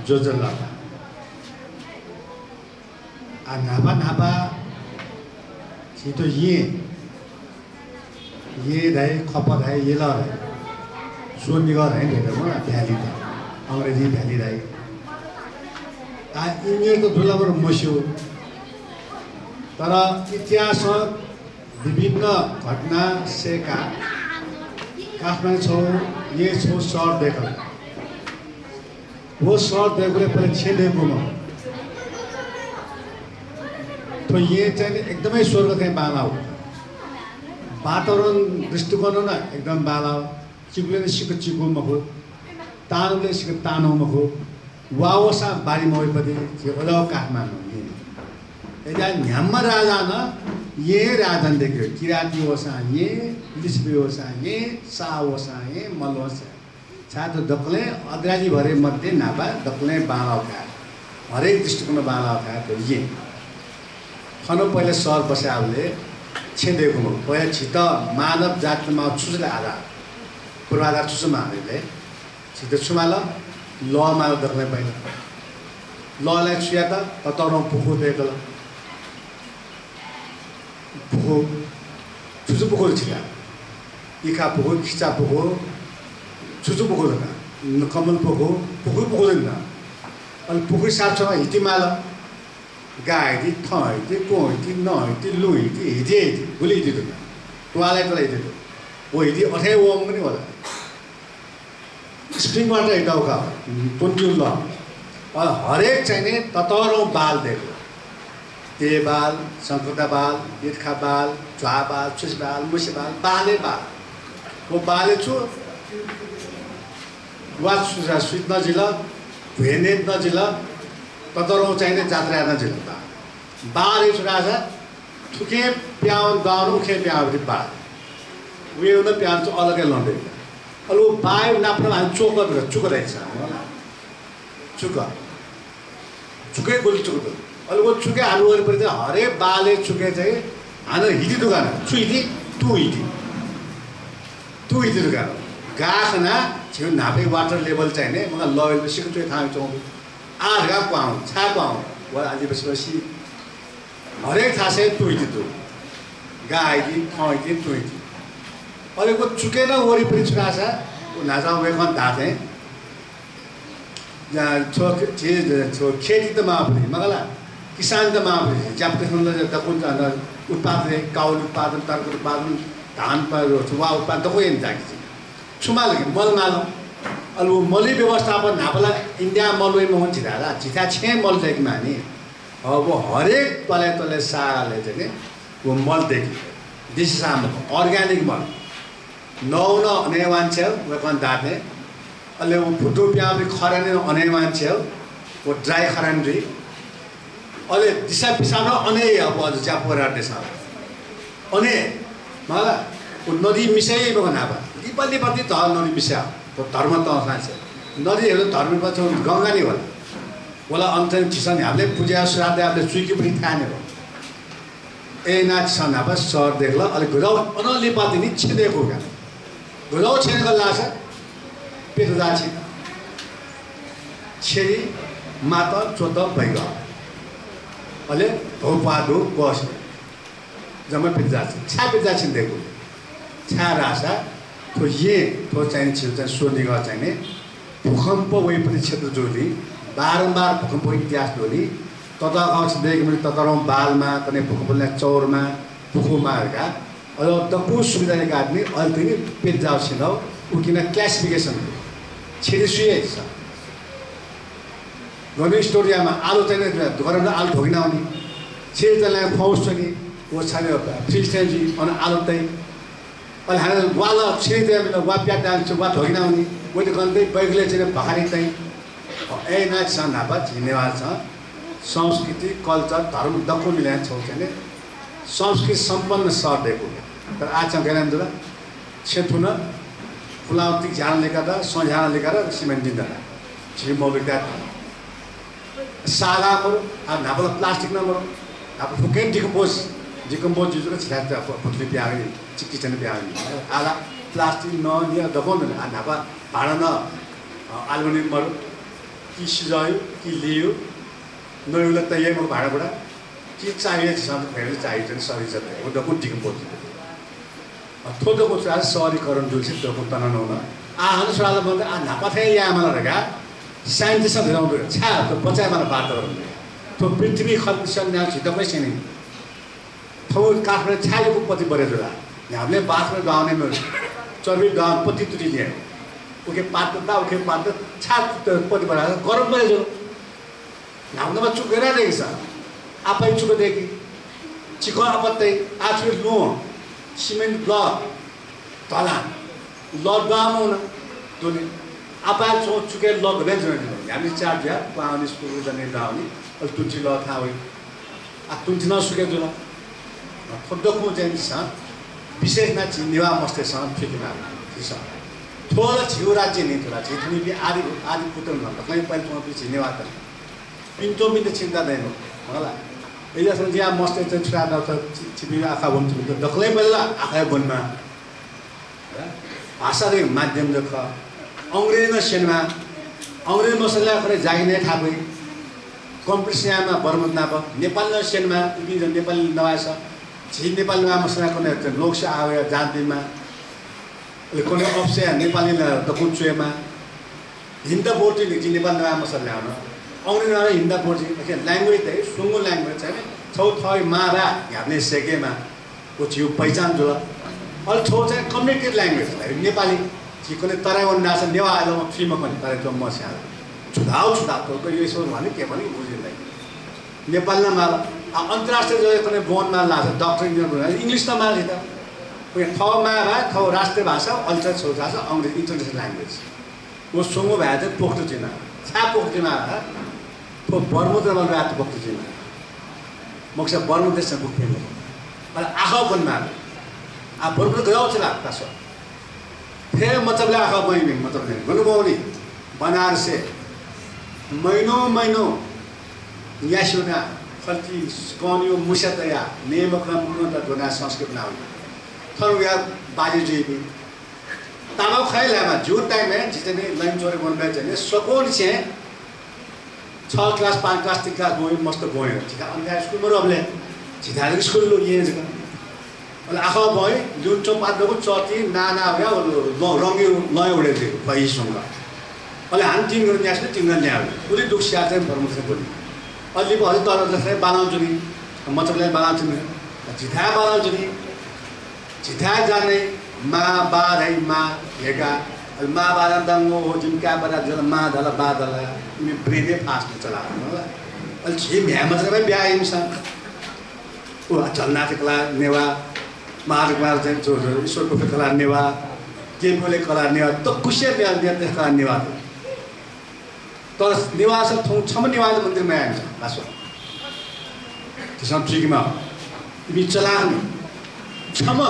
जोजला आ नापा छिटो ये रहे खपत है ये ला रहे सुन निकाल रहे हैं तो ना भैली था अंग्रेजी भैली रही आ इन्हें तो दूल्हा पर मशहूर तरह इतिहास विभिन्न घटना से का काफना छो ये छो शॉर्ट देखा वो शॉर्ट देखने पर छः देखो मैं तो ये चाहिए एकदम ही स्वर्ग के बाला हो वातावरण दृष्टिकोण ना एकदम बाला हो चिकुले ने शिक चिकु मको तानु ने शिक तानु मको वाव सा बारी मोई पति ये उलाव काठमांडू ये जान न्यामा राजा ना ये राजन देखियो किराती वसा ये लिस्बी वसा ये सा वसा ये मल वसा छात्र दखले अग्राजी भरे मध्य नापा दखले बाला का हरेक दृष्टिकोण बाला का तो ये खनो पहले सर बसे आवले छेदेको म पहिले छिट मानव जातमा छुसले आधा पूर्वाधार छुसमा हालेले छिट छुमाल ल माल दख्ने पहिले ललाई छुया त ततरो पुखु देकल पुखु छुसु पुखु छिटा इखा पुखु खिचा पुखु छुसु पुखु दका कमल पुखु पुखु पुखु न अल पुखु साछमा हितिमाल गाय दी थाई दी कोई दी नाई दी लुई दी हिजे दी गुली दी तो टुवाले तो लेते तो वो हिजे अठे वो मंगनी वाला स्प्रिंग वाटर इटाव का पुंजुल ला और हर एक चाहिए ततौरों बाल देखो ते बाल संकुता बाल इर्खा बाल ज्वा बाल चुस बाल मुश बाल बाले बाल वो बाले चु वाच सुजा स्वीट न जिला वेनेट न जिला ततरों चाहिए जात्रा न जिलता बाल इस राजा ठुके प्यावन दारू खे प्यावन बाल वे उन्हें प्यावन तो अलग है लौंडे और वो बाय नापने वाले चुका रहता है चुके गोल चुके और वो चुके आलू वाले पर हरे बाले चुके चाहिए आना हिदी दुकान चुईदी तू हिदी दुकान गाख ना छिउ नापे वाटर लेवल चाहिए मगर लॉयल में शिकतो ये खाने चों आर्गा पाऊँ छा पाऊँ वो आदि बस हरेक था से तू गाय दी खाई दी तू और एक वो चुके ना वो रिपीट चुका सा वो नाजा वे कौन दाते या खेती तो मापनी मगला किसान तो मापनी जब तक हम लोग दकुन जाना उत्पादन काउल उत्पादन तरक उत्पादन धान पर चुवा उत्पादन तो कोई नहीं जाती चुमा लगे मल मालो और वो मली व्यवस्थापन नापला इंडिया मलवे में होने चिराला चिता छः मल देख मानी और वो हरेक तले साले जने वो मल देखी दिस साम ऑर्गेनिक मल नौ अनेवान छे वो कौन दाते अल्ले वो फुटो प्याज भी खराने अनेवान छे वो ड्राई खरान री अल्ले दिशा पिसानो अने अब आज जापोरा देशा अने माला वो नदी मिसाई में बना बा दीपाली पति तो नदी मिसा तो धर्म तो आसान से नदी है तो धर्म पर तो गंगा नहीं वाला वाला अंतन चिसन हमले पूजा श्राद्ध हमले चुकी पनि थाहा नै हो ए नाच सन अब सर देखला अलि गुराउ अनली पाति नि छिदेको का गुराउ छिनेको लासा पेट जाछि छेरी माता चोद भइगा अले धोपादो बस जम्मा पेट जाछि छा पेट जाछि देखो छा रासा तो ये तो चाहिए चिल्ड्रन सोनी का चाहिए भूकंप वही परिक्षेत्र जोड़ी बारंबार भूकंप इतिहास जोड़ी तथा गाँव देख में तथारों बाल में तने भूकंप ले चौर में भूकंप मार का और तकु सुविधा ने आदमी और तीन पेट जाओ सिंधो उनकी ना क्लासिफिकेशन छेड़ी सुये ऐसा गवर्नमेंट स्टोरिया में आलू चाहिए दुकान में आलू धोगी ना होनी छेड़ी चलने फौज चाहिए वो सारे फ्री स्टेज और आलू तय और हाँ वाला छेड़ी में वाप्या डांस वा धोगी ना होनी वो तो गंदे बैगले चाहिए बाहरी तय और ए नाच सन आप जिन्हेवाल सन संस्कृति कल्चर धर्म दखो मिले छोड़ने संस्कृति संपन्न सर देखो तर आज हम कहना दूरा क्षेत्र ना फुलावती जान लेकर था सौ जान लेकर सीमेंट दिन था चीज़ मौलिक था सागा करो आप नापला प्लास्टिक ना करो आप फुकें डिकम्पोज जिसको चिराग फुटली प्यारी चिक्की चने प्यारी आला प्लास्टिक न निया दबों में नापा भाड़ा न एल्युमिनियम मरो कि सिजायो कि लियो नौला तैयार म भाडा बडा कि चाहिए छ फेरि चाहिए छ सरी छ ओ दको टिकम बोल्छ थोदो को चाह सरी करन जुल छ दको तनन होला आ हन सराल बन्द आ नापाथे या मला रगा साइन्टिस्ट धराउँदो छा त बचाइ मला बात गर्नु तो पृथ्वी खल्सन न्या छ दबै छैन थौ काठले छालेको पति बरे जोला हामीले बाथमा गाउने म चर्बी गाउँ पति तुटी लिए ओके पात दा ओके पात छात पति बरा गरम बरे जो नाउँदमा चुकेर रहेछ आफै चुको देखि चिको आपत्तै आछु लो सिमेन्ट ब्लक तला लडाउन दोले आपा चुके लग गरे जो हामी चार दिया पाउने स्कुल जाने दाउने अल तुटी ल था होइ आ तुटी न सुके जो फद्दको चाहिँ छ विशेष ना नेवा मस्ते सँग फिकिमा छ थोला छिउरा चाहिँ नि थोला चाहिँ थुनी आदि आदि पुतन न कहीं पहिले सँग पछि नेवा त पिन्तो मिन्त चिन्ता दैन होला एजासन ज्या मस्ते चाहिँ छुरा त छिपी आँखा बन्छ त दखलै बेला आँखा बनमा भाषाले माध्यम देख अंग्रेजी सेनमा अंग्रेजी मसला करे जागिने थापै कम्पिटिसनमा बर्मत नाप नेपाल सेनमा इबी नेपाल नवास झी नेपालमा मसला कोने लोकसा आवे जान्तिमा ले कोने अप्से नेपाली दकुचेमा हिन्द बोर्डी ले नेपाल नवा मसला ल्याउन अंग्रेजी र हिन्द बोर्डी के ल्याङ्ग्वेज त सुंगु ल्याङ्ग्वेज छ छौ थय मारा हामीले सेकेमा को छिउ पहिचान जो अल छौ चाहिँ कम्युनिकेट ल्याङ्ग्वेज नेपाली कि कोने तराई नास नेवा आलो फ्रीमा पनि तराई त मस्या छुदाउ तो यो यसो भने के पनि बुझिँदैन नेपालमा अन्तर्राष्ट्रिय जो कुनै बोनमा लाग्छ डक्टर इन्जिनियर इंग्लिश त माले त ठाउँमा भए ठाउँ राष्ट्रिय भाषा अल्टर छोटा छ अंग्रेजी इन्टरनेसनल ल्याङ्ग्वेज वो सुंगु भए चाहिँ पोख्दो छैन छा पोख्दिमा तो बर्मुद्रमा रात पोख्दो छैन मक्सा बर्मुदेश बुक्थेन अनि आँखा बनमा आ बर्मुद गयो छ लाग्दा छ फेरि मतलब आँखा बनि मतलब गनुबौनी बनारसे महीनों यासुना खल्ती कन्यो मुसतया नेमक्रम मुनता दोना संस्कृत नाउ थरु या बाजे जेबी तामा खैलामा जुन टाइम है जितने लाइन चोरे बन गए जने सकोन से 6 क्लास 5 क्लास 3 क्लास बोय मस्त बोय जिका अन्य स्कुल म रबले जिता स्कुल लो ये जगा अल आखा बोय जुन चो पादको चटी नाना भया रंगी नय उडे थियो पैसँग अले हान टिम गर्न न्यासले टिम गर्न ल्याउ पुरै दुख स्या चाहिँ परमसे बोली अलि पनि तर जसले बानाउ जुनी मतलब बानाउ जुनी जिथा बानाउ जुनी जिथा जाने मा बारै मा हेगा मा बारा दंगो हो जिनका बरा जल मा धला बादला मे ब्रेदे फास्ट चला होला अल छी म्या मतलब ब्या इंसान ओ चलना कला नेवा मार्ग मार्ग चाहिँ जो ईश्वरको कला नेवा के बोले कला नेवा त कुशे ब्या ब्या कला नेवा तर निवास छम निवास मन्दिरमा आइन्छ बासो त्यसमा ठिकमा तिमी चलान छम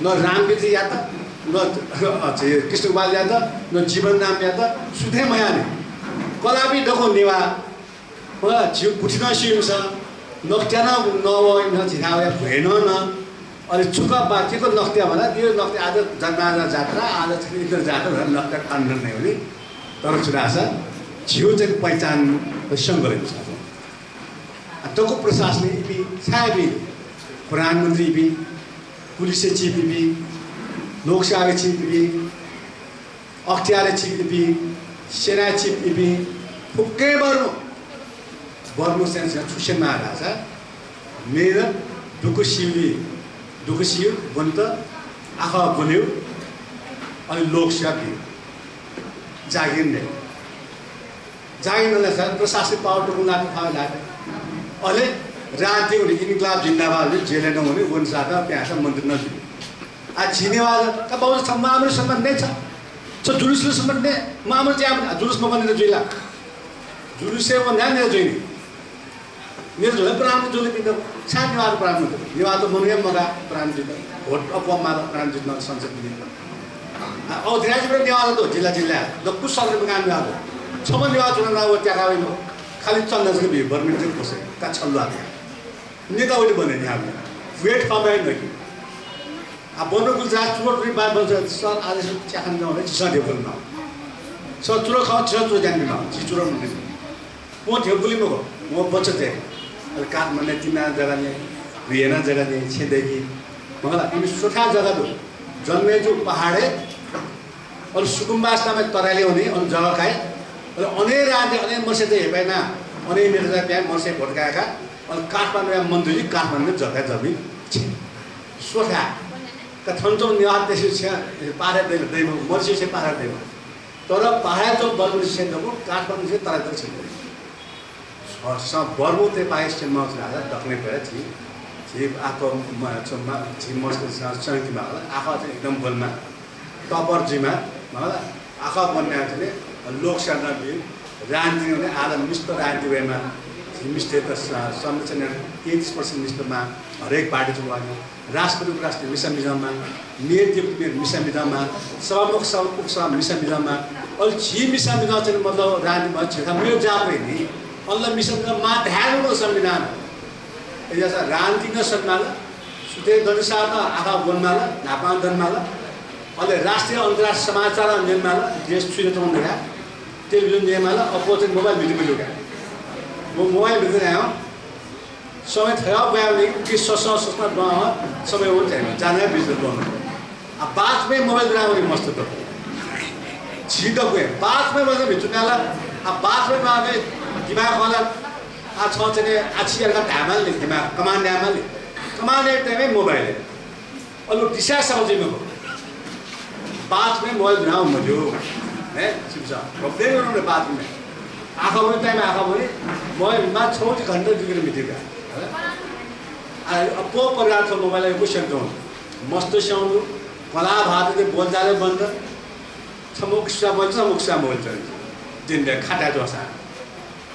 न रामकृष्ण या त न कृष्ण कुमार या त न जीवन नाम या त सुधे मयाले कलाबी डको नेवा होला जिउ पुठिन सिउँछ नक्ट्यान नव न झिनावे भएन न अनि चुका बाकीको नक्ट्या भन्दा यो नक्ट्या आज जन्माजा जात्रा आज इधर जात्रा भनेर नक्ट्या काण्ड नै हो नि तर छुराछ जिउ चाहिँ पहिचान सङ्गलेको छ तको प्रशासन इबी छाबी प्रधानमन्त्री इबी पुलिस चीफ इबी लोकसभा चीफ इबी अख्तियार चीफ इबी सेना चीफ इबी फुक्के बर्नु सेन्स छुसे मारा छ मेरो दुखु सिउ बन्त आँखा बन्यो अनि लोकसभा जागिर नै जागिरलाई प्रशासनिक पावर टुकुन लाग्ने थाहा लाग्यो अहिले राति उनी इन्क्लाब जिन्दाबाद जेल नहुने वन सादा त्यहाँ मन्दिर नजिक आ झिनेवाल का बाबु छ मामले सम्बन्ध नै छ जुलुसले सम्बन्ध नै मामले चाहिँ जुलुसमा बनेर जुइला जुलुसले भन्दा नि जुइने मेरो झोले प्राण जुले दिन छान निवार प्राण निवार त मनुया मगा प्राण जित भोट अपमा प्राण जित्न संसद दिने औ धेरै पनि निवार त जिल्ला द कुसरले काम गर्यो छम निवार चुनाव नगो त्यहाँ गयो खाली चल्दा चाहिँ भि बर्मिन चाहिँ बसे का छल्ला नेता उले बने नि हामीले वेट कमाइ नै आ बन्नु गुजरात चुरोट पनि बात बन्छ सर आज चाहन नहुने चिसा टेबल न सचुरो खाओ चुरो जान्दिन चिचुरो मुनि म ठेकुली मको म बचते अल काठमाडौँ तिना जग्गा ने भिएना जग्गा ने छेदेखि मलाई इमी सोठा जग्गा दो जन्मे जो पहाडे और सुकुम्बास नामे तराले हुने अनि जग्गा खाए र अनेक राज्य अनेक मर्से त हेपेना अनेक मेरो त्यहाँ मर्से भड्काएका अनि काठमाडौँ मन्दिर काठमाडौँ जग्गा जमिन सोठा का थन्चो निवास त्यसो छ पारे दैम मर्से से पारे दैम तर पहाड जो बर्मु सेन्दको काठमाडौँ से तराई छ सब बर्मु ते पाइस से मस राजा दक्ने भए छि आको चम्मा छि मस्त संगीमा आखा चाहिँ एकदम बलमा टपर जिमा मलाई आखा बन्ने चाहिँ लोकसेवा राजनीति हुने आधा मिष्ट राजनीति भएमा मिस्टे त संरचना 33% मिस्टमा हरेक पार्टी चाहिँ भयो राष्ट्रपति उपराष्ट्रपति मिसामिजामा मेयर डेपुटी मिसामिजामा सभामुख सभामुख मिसामिजामा और छि मिसामिजा चाहिँ मतलब राजनीतिमा छिखा मेरो जाबै नि अल्लाह मिसामिजा मा ध्यानको संविधान यसा राजनीतिक सम्मान सुते दनुसार आखा बनमाला नापाङ दनमाला अहिले राष्ट्रिय अन्तर्राष्ट्रिय समाचार निर्माला देश छुइतो हुँदैन television Nirmala opposite mobile video लुगा म मोबाइल भिडियो आयो समय थियो बयाउने कि सस्ता गाउँ समय हुन्छ जाने बिजनेस गर्नु अब बाद में मोबाइल बनाउने मस्त त छिटो गए बाद में मतलब भिचुनाला अब बाद में माने दिमाग वाला आ छ चाहिँ आछिरका धामलले दिमाग कमान्ड टाइममै मोबाइल अल्लो दिशा समझिनु बाद में मोबाइल बनाऊ मजो है सिमसा प्रब्लम गर्नु बाद में आँखा पनि टाइम आँखा पनि मोबाइलमा 24 घण्टा जुगेर मिटेका अब परिवार छ मोबाइल क्वेसन गर्नु मस्त स्याउनु कला भातले बोल्दाले बन्द छमुक्सा बोल्छ मुक्सा बोल्छ जिन्दे खाटा जोसा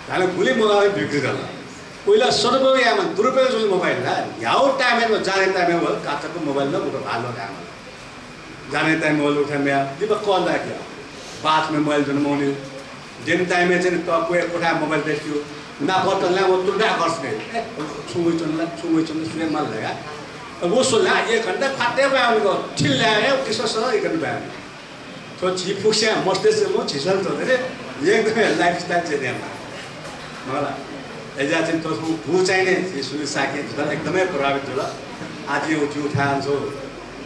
हाले भुली मोबाइल बिग्री गयो पहिला सदुपयोग यामा दुरुपयोग जो मोबाइल ला याउ टाइममा जाने टाइममा काचको मोबाइल न उठो भालो काम जाने टाइम मोबाइल उठामे दिबा कल राख्यो बाद में मोबाइल जन मोनी दिन टाइम में चाहिँ त कोही कोठा मोबाइल देख्यो ना बटनला वो तुडा गर्छने छुमै चन्ला सुले माल लगा वो सोला 1 घण्टा फाटे भयो गयो ठिल ल्यायो त्यसो सर 1 घण्टा भयो तो छि फुक्स्या मस्ते से म छिसल त रे एकदमै लाइफस्टाइल चाहिँ दिएन मलाई एजा चाहिँ तो भू चाहिने सुनि साके एकदमै प्रभावित होला आज यो जु ठान छौ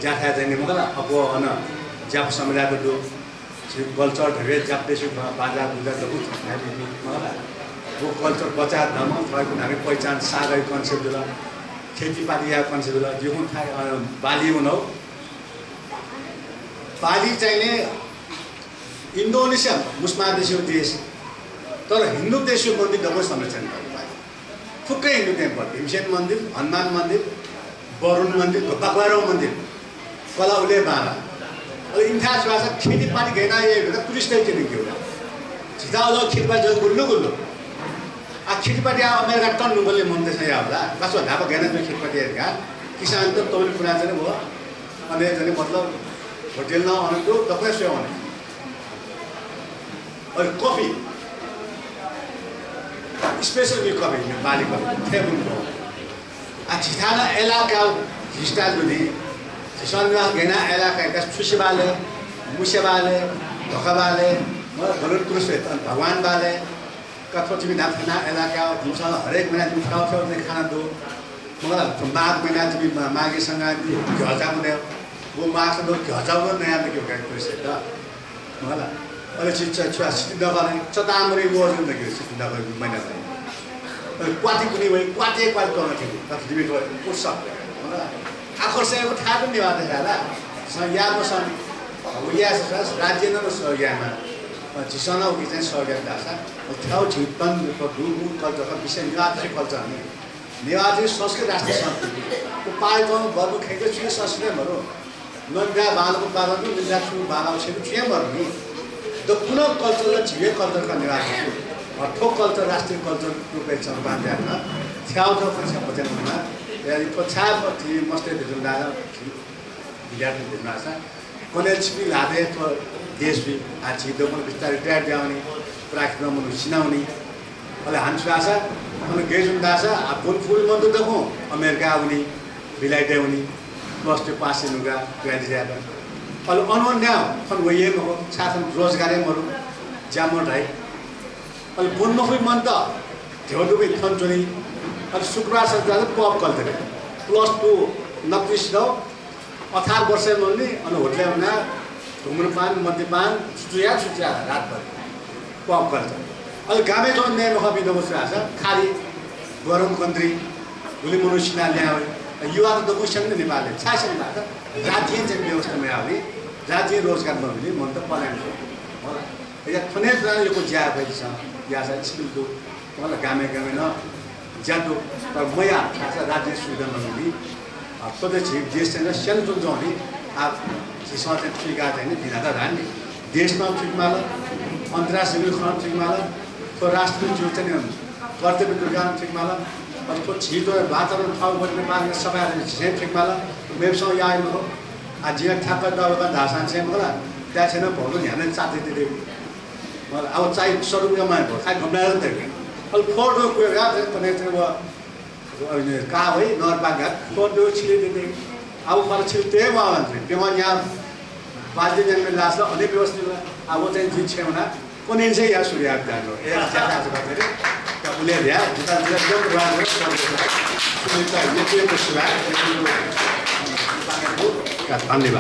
जाठा चाहिँ मलाई अब अन जाप सम्राट दो कल्चर ढेरे जाप्देशु बाजा बुजा त उठ मलाई वो कल्चर बचा धर्म थएको हामी पहिचान सागै कन्सेप्ट होला खेतीपाती या कन्सेप्ट होला जो पनि थाहा बाली हुनौ बाली चाहिने इन्डोनेसिया मुस्मादेशीय देश तर हिन्दू देशीय मन्दिर डबल संरक्षण थुक्कै हिन्दू टेम्पल भीमसेन मन्दिर हनुमान मन्दिर वरुण मन्दिर बागवारो मन्दिर कला उले बारा अब इन्थास भाषा खेतीपाती घेना ये टुरिस्टै चाहिँ के होला छिटा अझ खेतीपाती गुल्लो गुल्लो आ खेतीपाती अमेरिका टन्नु बोले मन त्यसै होला कसो धापा घेना जो खेतीपातीहरुका किसान त तौल पुरा चाहिँ भयो अनि जने मतलब होटल न अनेको तपाईँ सेवा भने और कॉफी स्पेशल कॉफी बाली कॉफी टेबल को छिटाना इलाका हिस्टा जुदी सन्ना घेना इलाका का सुशेबाले मुशेबाले धोखाबाले मतलब भलुर पुरुष भगवान बाले कथो तिमी नाथना इलाका दिउँसो हरेक महिना तिमी ठाउँ ठाउँमा खाना दो मलाई माघ महिना तिमी माघेसँग घजाउ दे वो माघ दो घजाउ नयाँ के पुरुष त मलाई अहिले चिच्चा छुवा सिद्धि नगर्ने चतामरी गोर्जन देखियो सिद्धि नगर्ने महिना चाहिँ क्वाटी कुनै भए क्वाटी गर्न थियो कति तिमी उत्सव आकर्षणको थाहा पनि निभा देखाला यादमा सन या राज्य न सहयामा झिसना उकि चाहिँ सहयोग दासा ठाउँ झिपन गुरु कल्चरका विषय निवासी कल्चर हामी निवासी संस्कृत राष्ट्रिय संस्कृति पाएको गर्नु खेल्दै छु संस्कृतहरू नन्दा बालको पालन निन्दा छु बाला छेउ छेमहरू नि द कुनो कल्चर झिए कल्चरका निवासी ठोक कल्चर राष्ट्रिय कल्चर रूपमा छ बाँध्यामा छ्याउ ठाउँ पनि बचाउनुमा यानी पछाडि मस्ते जुन्दा विद्यार्थी भेट्न छ कलेज भी लादे तो देश भी आज दो मन बिस्तारै रिटायर जाउने प्राकृतिक मन सिनाउने अहिले हान्छु आशा अनि गेजुन्दा छ फुल फुल मन त देखौँ अमेरिका आउने बिलाइटे आउने प्लस टू पास नुगा ग्रेजुएट अहिले अनवन न्याउ फन वये मको साथन रोजगारै मरु जामोट है अहिले बुन्नु खोइ मन त ढेउडुको इथन चुनी अहिले शुक्रबार सप्ताह पप कल्थे +2 नक्तिस दो 18 वर्ष मनले अनि होटल हुना धुम्रपान मद्यपान सुचिया रातभर पप कल्थे अहिले गामे जो नेम हबी नबस्छ आछ खाली गरम कन्ट्री भोलि मनुष्यना ल्याए युवा त दकुसन नेपालले छासन भएको राज्य चाहिँ व्यवस्थामा आउने राज्य रोजगार नहुने मन त पलाइन होला या थने यो ज्या भइछ या चाहिँ स्कुलको मलाई गामे न ज्यादो तर मया खास राज्य सुविधा नहुने प्रदेश देश चाहिँ सानो जुन जाने आ जिसमा चाहिँ ठिका चाहिँ दिनादा रानी देशमा ठिकमाला अन्तर्राष्ट्रिय खन ठिकमाला तो राष्ट्रिय जो चाहिँ कर्तव्य दुर्गान ठिकमाला अब तो छिटो वातावरण ठाउँ बन्ने मार्ग सबै झिसे ठिकमाला वेबसँग यहाँ आइलो आज जे ठ्याक्क दबाका धासान चाहिँ मलाई त्यहाँ छैन भोलु ध्यान चाँदै दिँदै मलाई अब चाहिँ स्वरूपमा भयो खाइ घुम्नाएर त अब फोटो गयो यार पनि चाहिँ का है नरबागा फोटो छिले दिँदै अब मलाई छिले त्यही भयो भने त्यो यहाँ बाध्य जन्मे लास अनेक व्यवस्था अब चाहिँ जित छेउना कुनै चाहिँ यहाँ सूर्य जानु ए ज्यादा आज गर्दै उसले ल्या जुता एकदम राम्रो गर्छ सुनिता यो के सुरा धन्यवाद।